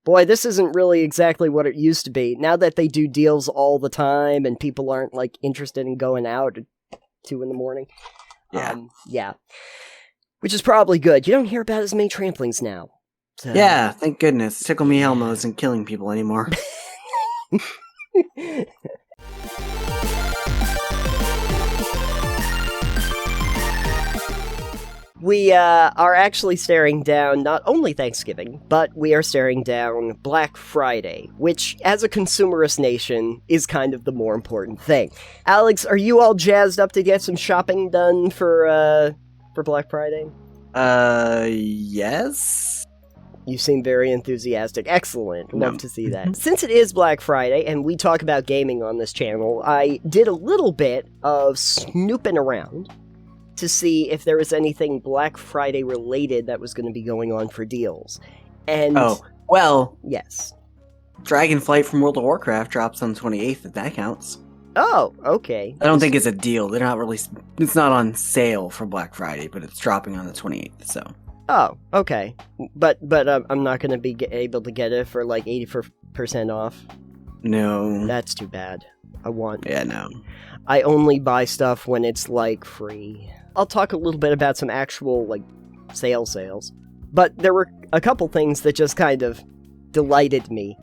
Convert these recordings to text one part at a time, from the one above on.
Boy, this isn't really exactly what it used to be. Now that they do deals all the time and people aren't, like, interested in going out at 2 in the morning. Yeah. Yeah. Which is probably good. You don't hear about as many tramplings now. So. Yeah, thank goodness. Tickle Me Elmo isn't killing people anymore. We are actually staring down not only Thanksgiving, but we are staring down Black Friday, which, as a consumerist nation, is kind of the more important thing. Alex, are you all jazzed up to get some shopping done for Black Friday? Yes? You seem very enthusiastic. Excellent. Love to see that. Since it is Black Friday, and we talk about gaming on this channel, I did a little bit of snooping around to see if there was anything Black Friday related that was going to be going on for deals. And yes. Dragonflight from World of Warcraft drops on the 28th, if that counts. Oh, okay. I don't think it's a deal. They're not really... It's not on sale for Black Friday, but it's dropping on the 28th, so... Oh, okay. But I'm not going to be able to get it for like 80% off? No. That's too bad. Yeah, no. I only buy stuff when it's like free. I'll talk a little bit about some actual like sales. But there were a couple things that just kind of delighted me.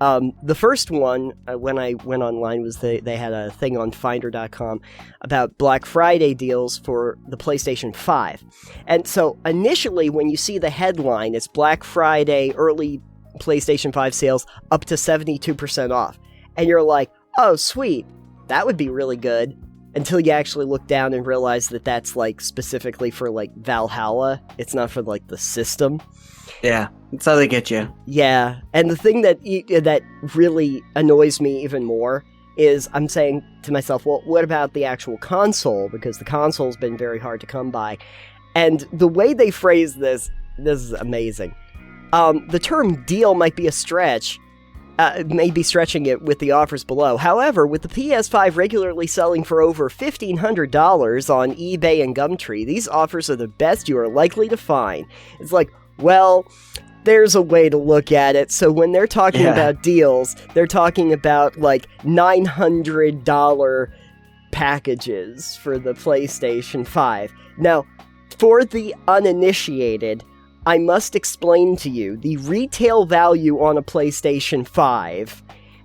The first one, when I went online, was they had a thing on Finder.com about Black Friday deals for the PlayStation 5. And so, initially, when you see the headline, it's Black Friday early PlayStation 5 sales up to 72% off. And you're like, oh, sweet, that would be really good. Until you actually look down and realize that that's, like, specifically for, like, Valhalla. It's not for, like, the system. Yeah, that's how they get you. Yeah, and the thing that really annoys me even more is I'm saying to myself, well, what about the actual console? Because the console's been very hard to come by. And the way they phrase this is amazing. The term deal might be a stretch, may be stretching it with the offers below. However, with the PS5 regularly selling for over $1,500 on eBay and Gumtree, these offers are the best you are likely to find. It's like, well, there's a way to look at it. So when they're talking about deals, they're talking about like $900 packages for the PlayStation 5. Now, for the uninitiated, I must explain to you the retail value on a PlayStation 5,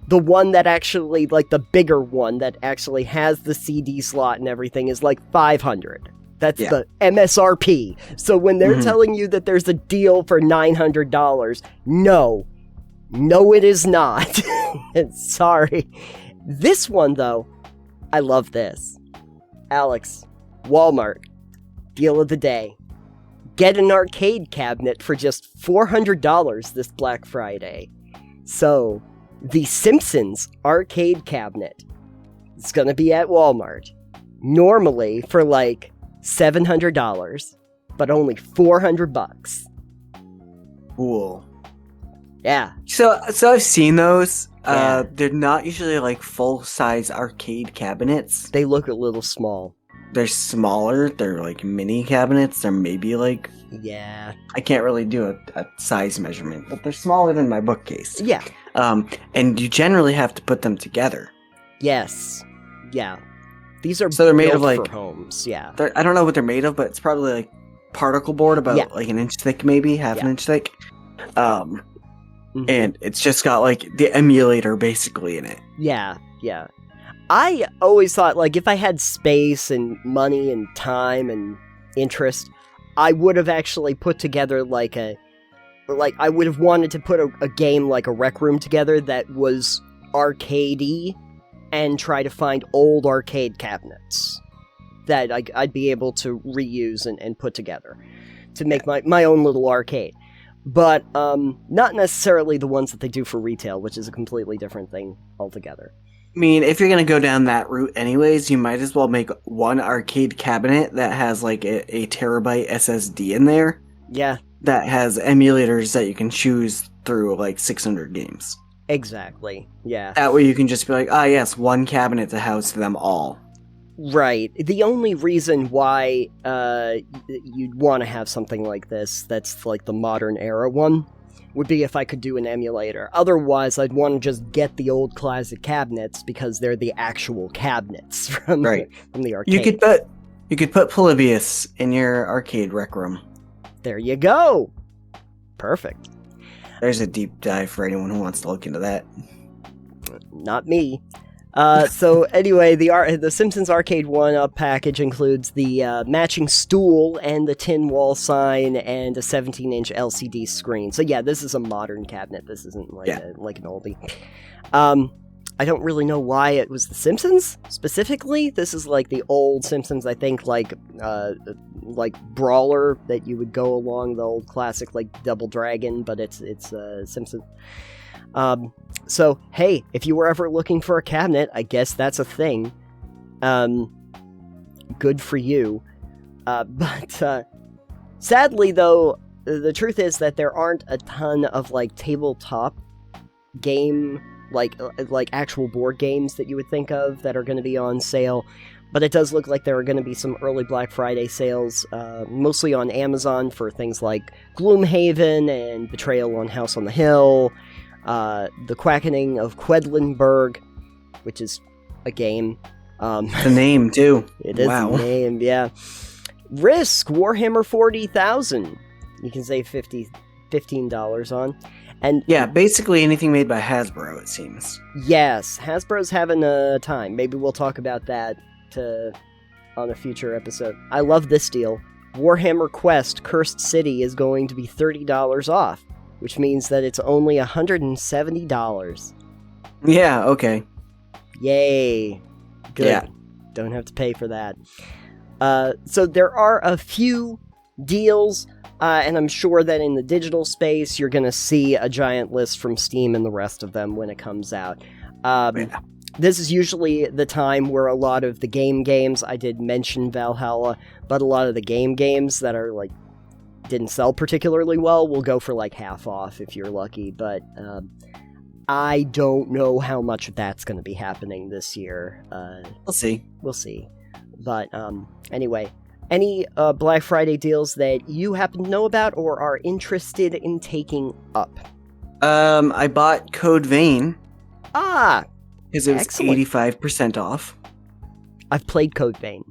the one that actually, like the bigger one that actually has the CD slot and everything, is like $500. That's the MSRP. So when they're telling you that there's a deal for $900, no, it is not. Sorry. This one, though, I love this. Alex, Walmart, deal of the day. Get an arcade cabinet for just $400 this Black Friday. So, the Simpsons arcade cabinet is going to be at Walmart. Normally for like $700, but only $400. Cool. Yeah. So I've seen those. They're not usually like full-size arcade cabinets. They look a little small. They're smaller. They're like mini cabinets. They're maybe like... Yeah. I can't really do a size measurement, but they're smaller than my bookcase. Yeah. And you generally have to put them together. Yes. Yeah. These are they're made built of like for homes. Yeah. I don't know what they're made of, but it's probably like particle board about like an inch thick, maybe half an inch thick. And it's just got like the emulator basically in it. Yeah. Yeah. I always thought, like, if I had space and money and time and interest, I would have actually put together, I would have wanted to put a game like a Rec Room together that was arcadey and try to find old arcade cabinets that I'd be able to reuse and put together to make my own little arcade. But not necessarily the ones that they do for retail, which is a completely different thing altogether. I mean, if you're going to go down that route anyways, you might as well make one arcade cabinet that has like a terabyte SSD in there. Yeah. That has emulators that you can choose through like 600 games. Exactly, yeah. That way you can just be like, yes, one cabinet to house them all. Right. The only reason why you'd want to have something like this, that's like the modern era one, would be if I could do an emulator. Otherwise, I'd want to just get the old classic cabinets because they're the actual cabinets from the arcade. You could put Polybius in your arcade rec room. There you go. Perfect. There's a deep dive for anyone who wants to look into that. Not me. So anyway, the Simpsons Arcade 1-Up package includes the matching stool and the tin wall sign and a 17-inch LCD screen. So yeah, this is a modern cabinet. This isn't like an oldie. I don't really know why it was the Simpsons specifically. This is like the old Simpsons, I think, like brawler that you would go along the old classic like Double Dragon, but it's Simpsons. So, hey, if you were ever looking for a cabinet, I guess that's a thing. Good for you. But sadly, though, the truth is that there aren't a ton of, like, tabletop game, like actual board games that you would think of that are going to be on sale. But it does look like there are going to be some early Black Friday sales, mostly on Amazon for things like Gloomhaven and Betrayal on House on the Hill, The Quackening of Quedlinburg, which is a game. The name, too. It is a name, yeah. Risk, Warhammer 40,000. You can save $15 on. And yeah, basically anything made by Hasbro, it seems. Yes, Hasbro's having a time. Maybe we'll talk about that on a future episode. I love this deal. Warhammer Quest Cursed City is going to be $30 off, which means that it's only $170. Yeah, okay. Yay. Good. Yeah. Don't have to pay for that. So there are a few deals, and I'm sure that in the digital space, you're going to see a giant list from Steam and the rest of them when it comes out. This is usually the time where a lot of the games, I did mention Valhalla, but a lot of the games that are like didn't sell particularly well will go for like half off if you're lucky, but I don't know how much of that's going to be happening this year. We'll see. We'll see. But anyway, any Black Friday deals that you happen to know about or are interested in taking up? I bought Code Vein. Ah! Because it was excellent. 85% off. I've played Code Vein.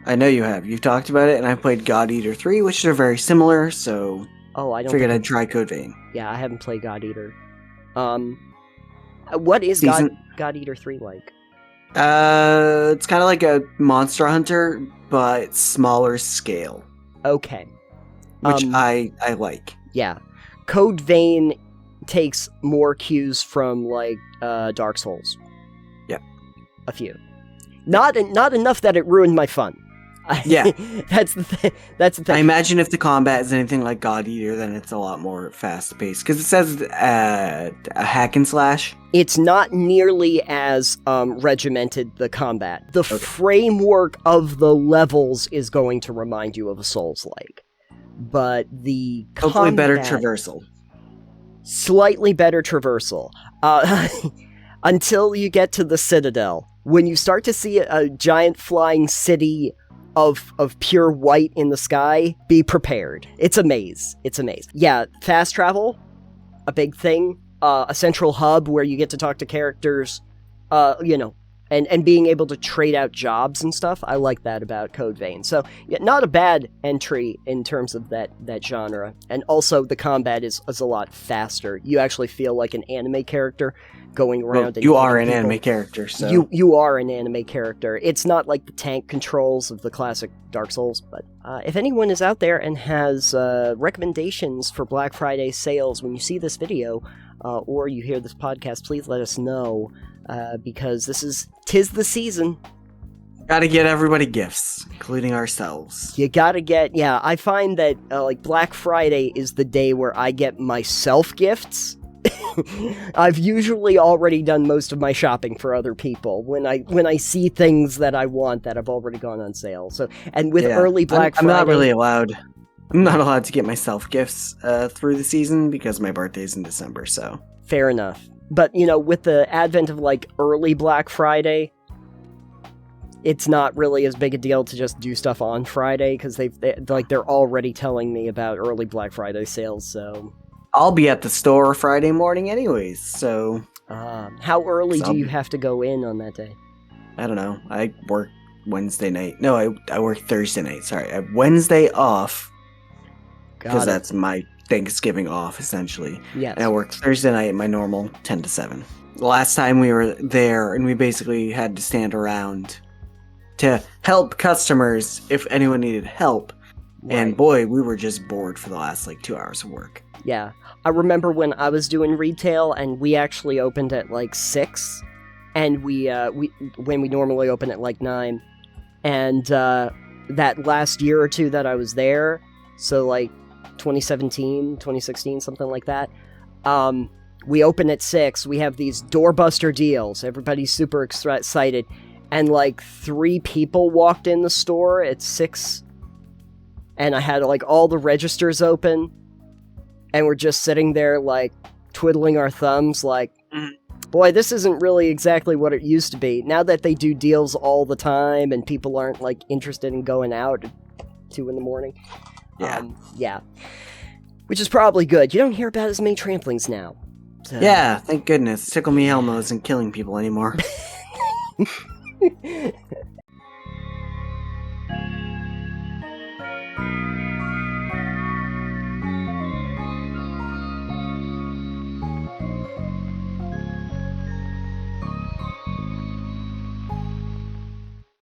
I know you have. You've talked about it, and I played God Eater 3, which are very similar, so I figured I'd try Code Vein. Yeah, I haven't played God Eater. What is God Eater 3 like? It's kind of like a Monster Hunter, but smaller scale. Okay. Which I like. Yeah. Code Vein takes more cues from, like, Dark Souls. Yeah. A few. Not enough that it ruined my fun. Yeah. That's the thing. I imagine if the combat is anything like God Eater, then it's a lot more fast-paced. Because it says a hack and slash. It's not nearly as regimented, the combat. The framework of the levels is going to remind you of a Souls-like. But the hopefully better traversal. Slightly better traversal. Until you get to the Citadel. When you start to see a giant flying city of pure white in the sky, be prepared. It's a maze. Yeah, fast travel, a big thing. A central hub where you get to talk to characters, and being able to trade out jobs and stuff. I like that about Code Vein. So, yeah, not a bad entry in terms of that genre. And also, the combat is a lot faster. You actually feel like an anime character going around. Well, you are an anime character, so... You are an anime character. It's not like the tank controls of the classic Dark Souls, but if anyone is out there and has recommendations for Black Friday sales when you see this video, or you hear this podcast, please let us know, because tis the season. Gotta get everybody gifts, including ourselves. You gotta get, I find that, like, Black Friday is the day where I get myself gifts. I've usually already done most of my shopping for other people when I see things that I want that have already gone on sale. So, and with early Black Friday... I'm not really allowed... I'm not allowed to get myself gifts through the season because my birthday's in December, so... Fair enough. But, with the advent of, like, early Black Friday, it's not really as big a deal to just do stuff on Friday, because they're already telling me about early Black Friday sales, so... I'll be at the store Friday morning anyways, so How early do you have to go in on that day? I don't know. I work Wednesday night. No, I work Thursday night. Sorry, I have Wednesday off because that's my Thanksgiving off essentially. Yes. And I work Thursday night, my normal 10 to 7. The last time we were there, and we basically had to stand around to help customers if anyone needed help. Right. And boy, we were just bored for the last 2 hours of work. Yeah. I remember when I was doing retail and we actually opened at 6, and we when we normally open at 9. And that last year or two that I was there, so 2017, 2016, something like that, we open at 6, we have these doorbuster deals, everybody's super excited, and 3 people walked in the store at 6, and I had all the registers open, and we're just sitting there twiddling our thumbs boy, this isn't really exactly what it used to be. Now that they do deals all the time and people aren't interested in going out at 2 in the morning. Yeah. Yeah. Which is probably good. You don't hear about as many tramplings now. So. Yeah, thank goodness. Tickle Me Elmo isn't killing people anymore.